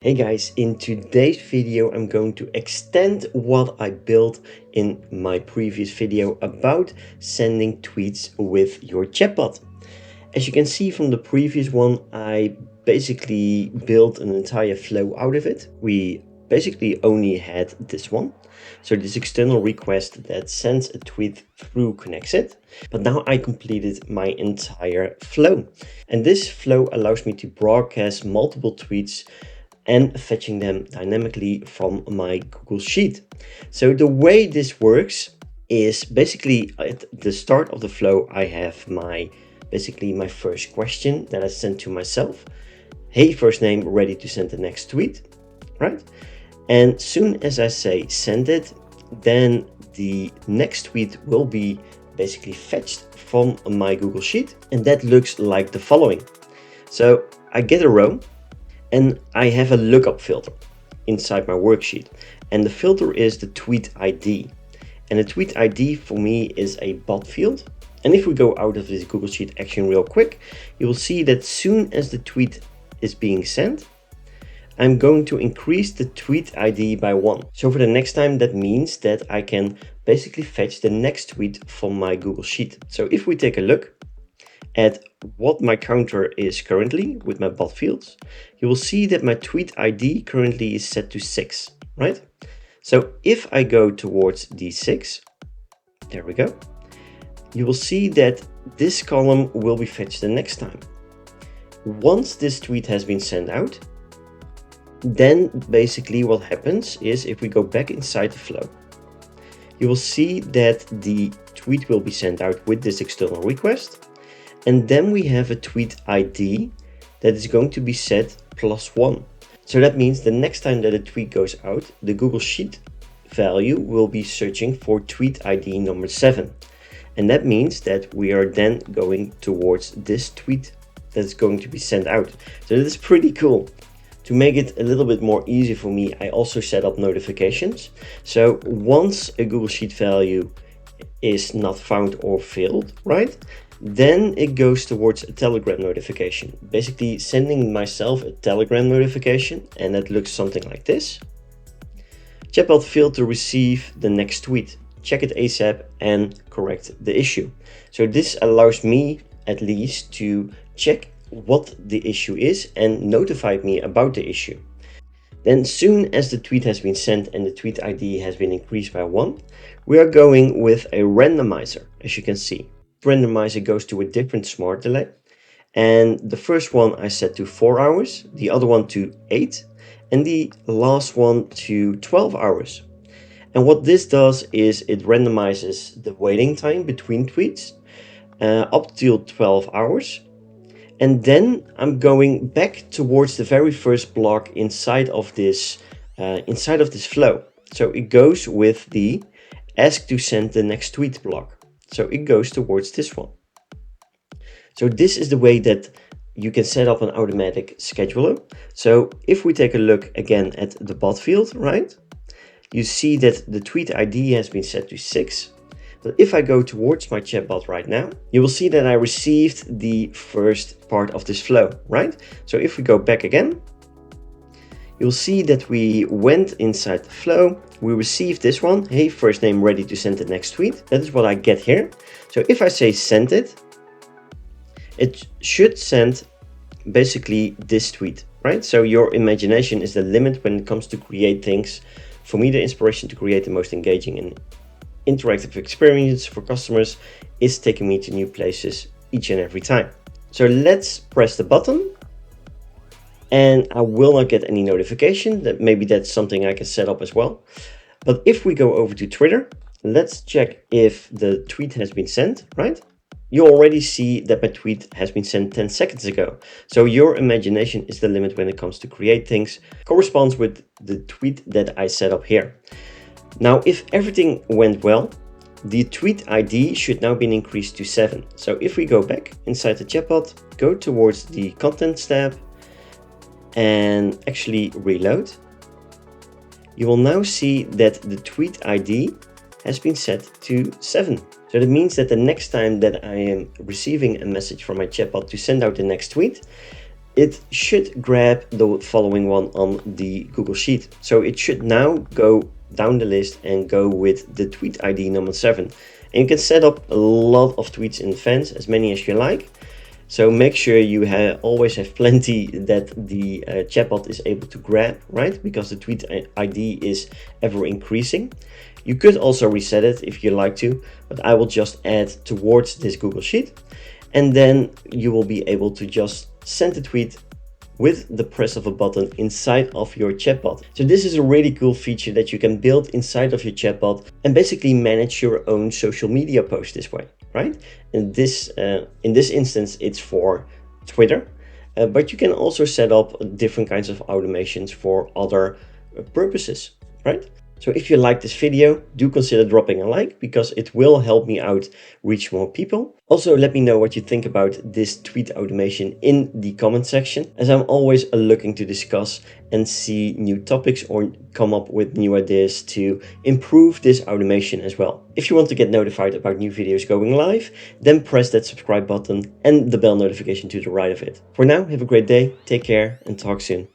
Hey guys, in today's video I'm going to extend what I built in my previous video about sending tweets with your chatbot. As you can see from the previous one, I basically built an entire flow out of it. We basically only had this one. So this external request that sends a tweet through connects it. But now I completed my entire flow. And this flow allows me to broadcast multiple tweets and fetching them dynamically from my Google Sheet. So the way this works is basically at the start of the flow, I have my first question that I sent to myself. Hey, first name, ready to send the next tweet, right? And soon as I say send it, then the next tweet will be basically fetched from my Google Sheet. And that looks like the following. So I get a row and I have a lookup filter inside my worksheet. And the filter is the tweet ID. And the tweet ID for me is a bot field. And if we go out of this Google Sheet action real quick, you will see that soon as the tweet is being sent, I'm going to increase the tweet ID by 1. So for the next time, that means that I can basically fetch the next tweet from my Google Sheet. So if we take a look at what my counter is currently with my bot fields, you will see that my tweet ID currently is set to 6, right? So if I go towards the 6, there we go, you will see that this column will be fetched the next time. Once this tweet has been sent out, then basically what happens is if we go back inside the flow, you will see that the tweet will be sent out with this external request. And then we have a tweet ID that is going to be set +1. So that means the next time that a tweet goes out, the Google Sheet value will be searching for tweet ID number 7. And that means that we are then going towards this tweet that's going to be sent out. So that is pretty cool. To make it a little bit more easy for me, I also set up notifications. So once a Google Sheet value is not found or failed, right? Then it goes towards a Telegram notification, basically sending myself a Telegram notification, and that looks something like this. Chatbot failed to receive the next tweet. Check it ASAP and correct the issue. So this allows me at least to check what the issue is and notify me about the issue. Then soon as the tweet has been sent and the tweet ID has been increased by 1, we are going with a randomizer, as you can see. Randomizer goes to a different smart delay, and the first one I set to 4 hours, the other one to 8, and the last one to 12 hours. And what this does is it randomizes the waiting time between tweets up till 12 hours. And then I'm going back towards the very first block inside of this flow. So it goes with the ask to send the next tweet block. So it goes towards this one. So this is the way that you can set up an automatic scheduler. So if we take a look again at the bot field, right? You see that the tweet ID has been set to 6. But if I go towards my chatbot right now, you will see that I received the first part of this flow, right? So if we go back again, you'll see that we went inside the flow. We received this one. Hey, first name, ready to send the next tweet. That is what I get here. So if I say send it, it should send basically this tweet, right? So your imagination is the limit when it comes to create things. For me, the inspiration to create the most engaging and interactive experience for customers is taking me to new places each and every time. So let's press the button. And I will not get any notification. That maybe that's something I can set up as well. But if we go over to Twitter, let's check if the tweet has been sent, right? You already see that my tweet has been sent 10 seconds ago. So your imagination is the limit when it comes to create things. Corresponds with the tweet that I set up here. Now, if everything went well, the tweet ID should now be increased to 7. So if we go back inside the chatbot, go towards the contents tab, and actually reload, you will now see that the tweet ID has been set to 7. So that means that the next time that I am receiving a message from my chatbot to send out the next tweet, it should grab the following one on the Google Sheet. So it should now go down the list and go with the tweet ID number 7. And you can set up a lot of tweets in advance, as many as you like. So make sure you always have plenty that the chatbot is able to grab, right? Because the tweet ID is ever increasing. You could also reset it if you like to, but I will just add towards this Google Sheet. And then you will be able to just send a tweet with the press of a button inside of your chatbot. So this is a really cool feature that you can build inside of your chatbot and basically manage your own social media posts this way, right? And this, in this instance, it's for Twitter, but you can also set up different kinds of automations for other purposes, right? So if you like this video, do consider dropping a like because it will help me out reach more people. Also, let me know what you think about this tweet automation in the comment section, as I'm always looking to discuss and see new topics or come up with new ideas to improve this automation as well. If you want to get notified about new videos going live, then press that subscribe button and the bell notification to the right of it. For now, have a great day, take care and talk soon.